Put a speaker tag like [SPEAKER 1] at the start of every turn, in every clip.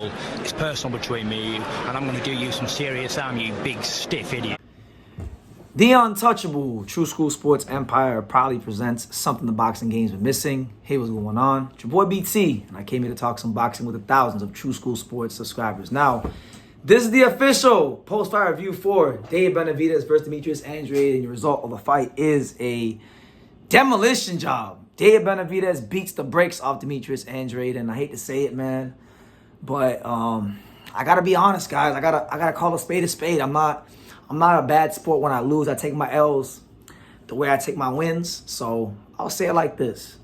[SPEAKER 1] It's personal between me and you, and I'm going to do you some serious harm, you big stiff idiot.
[SPEAKER 2] The untouchable True School Sports Empire proudly presents something the boxing games been missing. Hey, what's going on? It's your boy BT, and I came here to talk some boxing with the thousands of True School Sports subscribers. Now, this is the official post-fight review for Dave Benavidez versus Demetrius Andrade, and the result of the fight is a demolition job. Dave Benavidez beats the brakes off Demetrius Andrade, and I hate to say it, man, but I gotta be honest, guys. I gotta call a spade a spade. I'm not a bad sport when I lose. I take my L's the way I take my wins. So I'll say it like this: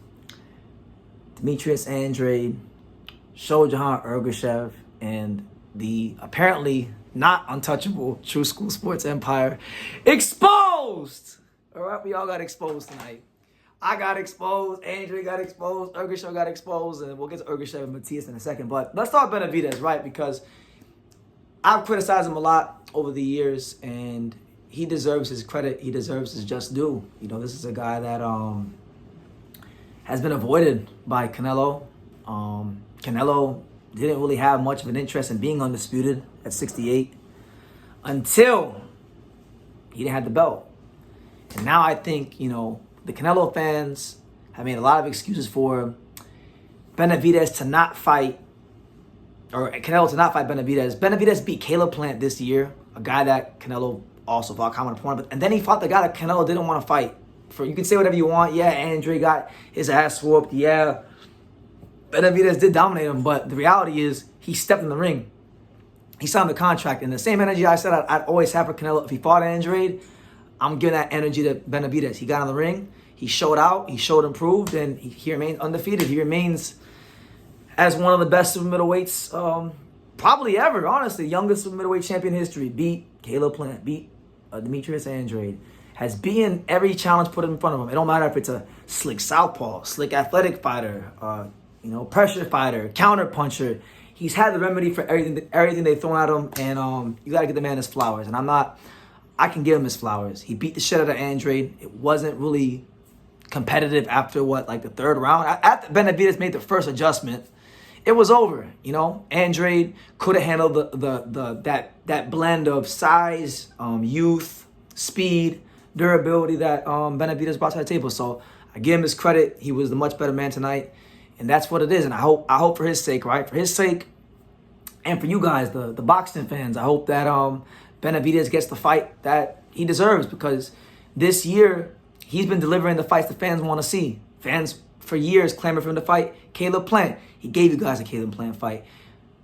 [SPEAKER 2] Demetrius Andrade, Shojahan Ergashev, and the apparently not untouchable True School Sports Empire exposed. All right, we all got exposed tonight. I got exposed, Andrade got exposed, Ergashev got exposed, and we'll get to Ergashev and Matias in a second. But let's talk Benavidez, right? Because I've criticized him a lot over the years, and he deserves his credit. He deserves his just due. You know, this is a guy that has been avoided by Canelo. Canelo didn't really have much of an interest in being undisputed at 68 until he didn't have the belt. And now I think, you know, the Canelo fans have made a lot of excuses for Benavidez to not fight, or Canelo to not fight Benavidez. Benavidez beat Caleb Plant this year, a guy that Canelo also fought common opponent, and then he fought the guy that Canelo didn't want to fight. You can say whatever you want. Yeah, Andrade got his ass whooped. Yeah, Benavidez did dominate him, but the reality is he stepped in the ring. He signed the contract, and the same energy I said I'd always have for Canelo if he fought Andrade, I'm giving that energy to Benavidez. He got in the ring, he showed out, he showed improved, and he remains undefeated. He remains as one of the best super middleweights probably ever, honestly. Youngest super middleweight champion in history. Beat Caleb Plant, beat Demetrius Andrade. Has beaten every challenge put in front of him. It don't matter if it's a slick southpaw, slick athletic fighter, pressure fighter, counter puncher. He's had the remedy for everything they've thrown at him, and you got to give the man his flowers. And I can give him his flowers. He beat the shit out of Andrade. It wasn't really competitive after the third round. After Benavidez made the first adjustment, it was over. You know, Andrade could have handled that blend of size, youth, speed, durability that Benavidez brought to the table. So I give him his credit. He was the much better man tonight, and that's what it is. And I hope for his sake, right? For his sake, and for you guys, the boxing fans, I hope that Benavidez gets the fight that he deserves, because this year he's been delivering the fights the fans want to see. Fans for years clamored for him to fight Caleb Plant. He gave you guys a Caleb Plant fight.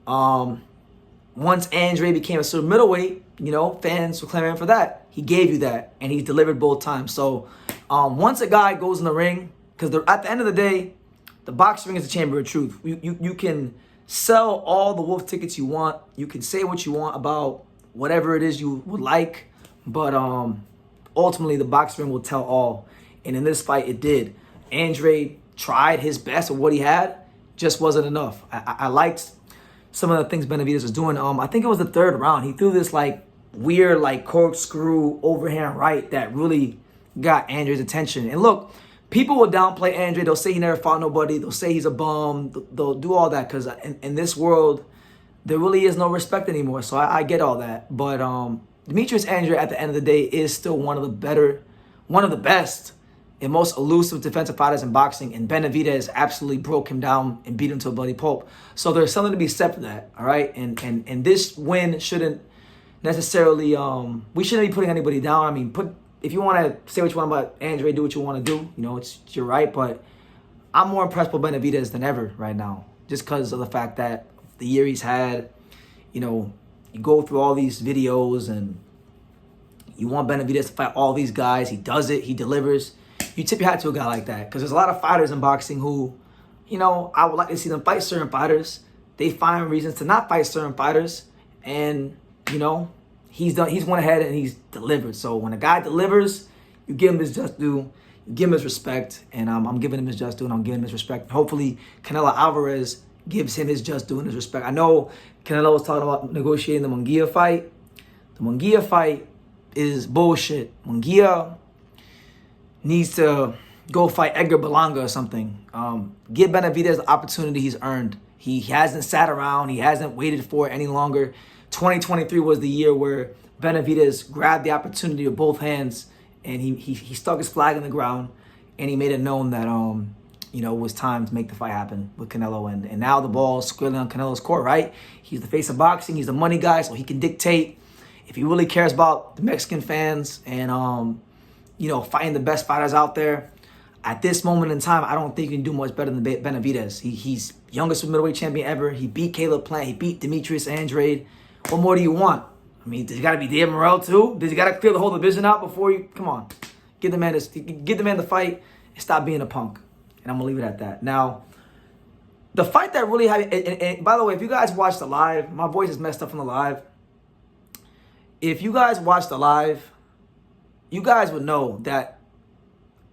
[SPEAKER 2] Once Andrade became a super middleweight, you know, fans were clamoring for that. He gave you that, and he's delivered both times. So once a guy goes in the ring, because at the end of the day, the boxing ring is the chamber of truth. You can sell all the wolf tickets you want. You can say what you want about whatever it is you would like, but ultimately the boxing ring will tell all. And in this fight, it did. Andrade tried his best with what he had, just wasn't enough. I liked some of the things Benavidez was doing. I think it was the third round. He threw this weird corkscrew overhand right that really got Andrade's attention. And look, people will downplay Andrade. They'll say he never fought nobody. They'll say he's a bum. They'll do all that because in this world, there really is no respect anymore. So I get all that. But Demetrius Andrade, at the end of the day, is still one of the best and most elusive defensive fighters in boxing. And Benavidez absolutely broke him down and beat him to a bloody pulp. So there's something to be said for that, all right? And this win shouldn't necessarily, we shouldn't be putting anybody down. I mean, if you want to say what you want about Andrade, do what you want to do. You know, it's your right. But I'm more impressed with Benavidez than ever right now, just because of the fact that the year he's had. You know, you go through all these videos and you want Benavidez to fight all these guys. He does it. He delivers. You tip your hat to a guy like that, because there's a lot of fighters in boxing who, you know, I would like to see them fight certain fighters. They find reasons to not fight certain fighters, and, you know, he's went ahead and he's delivered. So when a guy delivers, you give him his just due, you give him his respect, and I'm giving him his just due, and I'm giving him his respect. Hopefully, Canelo Alvarez gives him his just due and his respect. I know Canelo was talking about negotiating the Munguia fight. The Munguia fight is bullshit. Munguia needs to go fight Edgar Berlanga or something. Give Benavidez the opportunity he's earned. He hasn't sat around. He hasn't waited for it any longer. 2023 was the year where Benavidez grabbed the opportunity with both hands, and he stuck his flag in the ground, and he made it known that it was time to make the fight happen with Canelo. And now the ball's squarely on Canelo's court, right? He's the face of boxing. He's the money guy, so he can dictate. If he really cares about the Mexican fans and fighting the best fighters out there, at this moment in time, I don't think he can do much better than Benavidez. He's youngest middleweight champion ever. He beat Caleb Plant. He beat Demetrius, Andrade. What more do you want? I mean, does he got to be Dave Morrell too? Does he got to clear the whole division out before you? Come on, give the man the fight and stop being a punk. And I'm gonna leave it at that. Now, the fight that really had, and by the way, if you guys watched the live, my voice is messed up from the live. If you guys watched the live, you guys would know that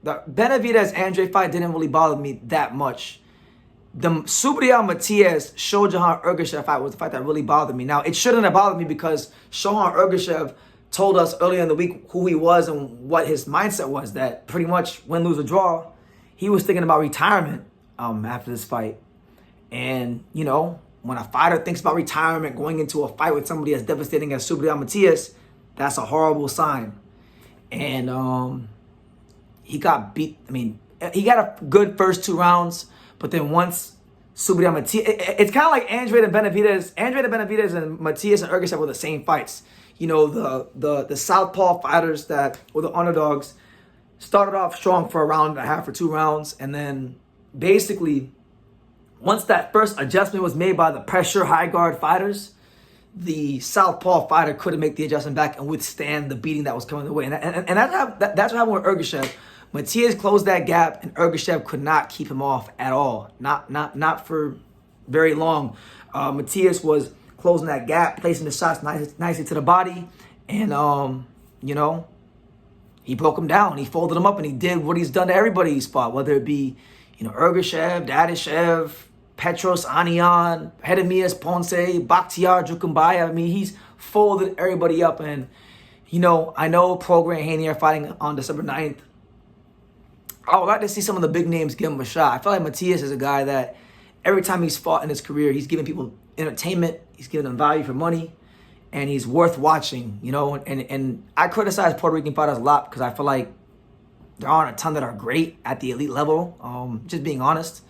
[SPEAKER 2] the Benavidez-Andrade fight didn't really bother me that much. The Subriel-Matias Shojan Ergashev fight was the fight that really bothered me. Now, it shouldn't have bothered me because Shojan Ergashev told us earlier in the week who he was and what his mindset was, that pretty much win, lose, or draw, he was thinking about retirement after this fight. And, when a fighter thinks about retirement, going into a fight with somebody as devastating as Subriel-Matias, that's a horrible sign. And he got beat. I mean, he got a good first 2 rounds, but then once Subriel-Matias, it's kind of like Andrade and Benavidez. Andrade and Benavidez and Matias and Ergashev were the same fights. The southpaw fighters that were the underdogs started off strong for a round and a half or 2 rounds, and then basically, once that first adjustment was made by the pressure high guard fighters, the southpaw fighter couldn't make the adjustment back and withstand the beating that was coming their way. And that's what happened with Ergashev. Matias closed that gap, and Ergashev could not keep him off at all. Not for very long. Matias was closing that gap, placing the shots nicely to the body, and he broke him down. He folded him up, and he did what he's done to everybody he's fought, whether it be Ergashev, Dadashev, Petros, Anian, Hedemias, Ponce, Bakhtiar, Jukumbaya. I mean, he's folded everybody up. And, I know Prograis and Haney are fighting on December 9th. I would like to see some of the big names give him a shot. I feel like Matias is a guy that every time he's fought in his career, he's giving people entertainment, he's giving them value for money, and he's worth watching, And I criticize Puerto Rican fighters a lot because I feel like there aren't a ton that are great at the elite level, just being honest.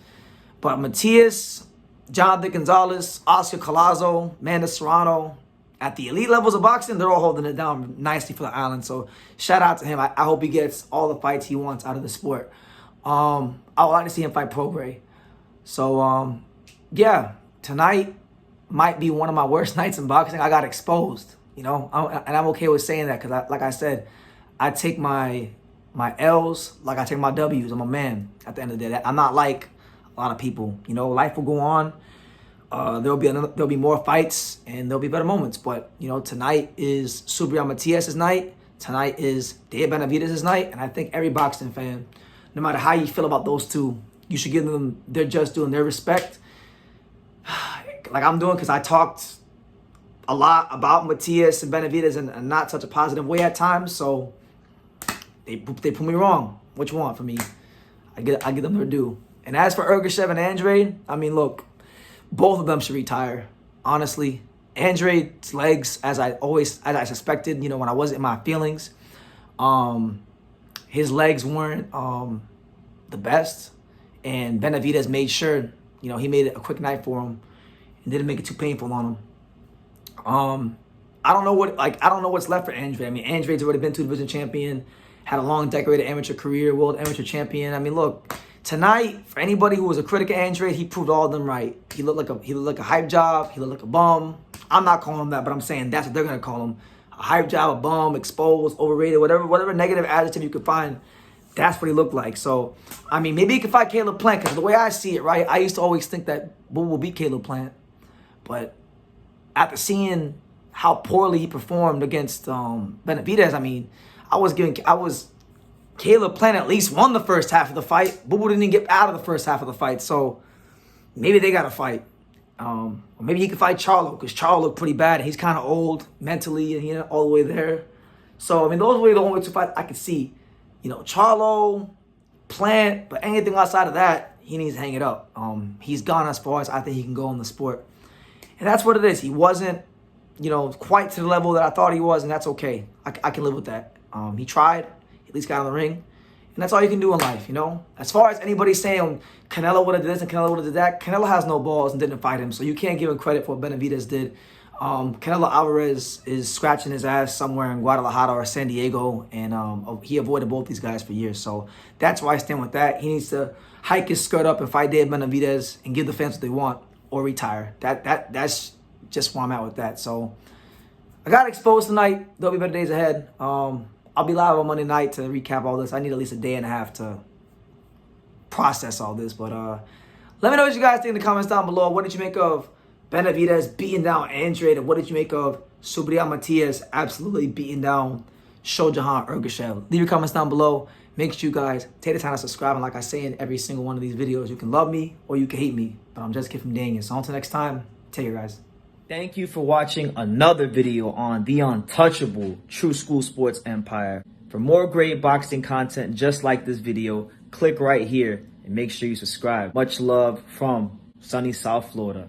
[SPEAKER 2] But Matias, Jonathan Gonzalez, Oscar Collazo, Amanda Serrano, at the elite levels of boxing, they're all holding it down nicely for the island. So shout out to him. I hope he gets all the fights he wants out of the sport. I would like to see him fight Prograis. So, tonight might be one of my worst nights in boxing. I got exposed, and I'm okay with saying that because, like I said, I take my L's like I take my W's. I'm a man at the end of the day. I'm not like a lot of people. Life will go on. There'll be more fights and there'll be better moments. But tonight is Subriel-Matias' night. Tonight is Dave Benavidez' night, and I think every boxing fan, no matter how you feel about those two, you should give them their just due and their respect, like I'm doing, because I talked a lot about Matias and Benavidez in not such a positive way at times. So they put me wrong. Which one for me? I give them their due. And as for Ergashev and Andrade, I mean, look, both of them should retire. Honestly, Andrade's legs, as I suspected, when I wasn't in my feelings, his legs weren't the best, and Benavidez made sure, he made it a quick night for him and didn't make it too painful on him. I don't know what's left for Andrade. I mean, Andrade's already been 2-division champion, had a long decorated amateur career, world amateur champion. I mean, look, tonight, for anybody who was a critic of Andrade, he proved all of them right. He looked like a hype job. He looked like a bum. I'm not calling him that, but I'm saying that's what they're gonna call him: a hype job, a bum, exposed, overrated, whatever negative adjective you could find. That's what he looked like. So, I mean, maybe he could fight Caleb Plant, because the way I see it, right, I used to always think that Boo will beat Caleb Plant, but after seeing how poorly he performed against Benavidez, I mean, Caleb Plant at least won the first half of the fight. Boo didn't even get out of the first half of the fight. So maybe they got to fight. Or maybe he could fight Charlo, because Charlo looked pretty bad. He's kind of old mentally, and all the way there. So, I mean, those were the only 2 fights I could see. Charlo, Plant, but anything outside of that, he needs to hang it up. He's gone as far as I think he can go in the sport. And that's what it is. He wasn't, quite to the level that I thought he was, and that's okay. I can live with that. He tried, at least got in the ring, and that's all you can do in life, As far as anybody saying Canelo would have did this and Canelo would have did that, Canelo has no balls and didn't fight him, so you can't give him credit for what Benavidez did. Canelo Alvarez is scratching his ass somewhere in Guadalajara or San Diego, and he avoided both these guys for years, so that's why I stand with that. He needs to hike his skirt up and fight Dave Benavidez and give the fans what they want, or retire. That's just where I'm at with that. So I got exposed tonight. There'll be better days ahead. I'll be live on Monday night to recap all this. I need at least a day and a half to process all this. But let me know what you guys think in the comments down below. What did you make of Benavidez beating down Andrade? And what did you make of Subriel Matias absolutely beating down Shojahan Ergashev? Leave your comments down below. Make sure you guys take the time to subscribe. And like I say in every single one of these videos, you can love me or you can hate me. But I'm just a kid from Daniel. So until next time, take care, guys. Thank you for watching another video on the untouchable True School Sports Empire. For more great boxing content just like this video, click right here and make sure you subscribe. Much love from sunny South Florida.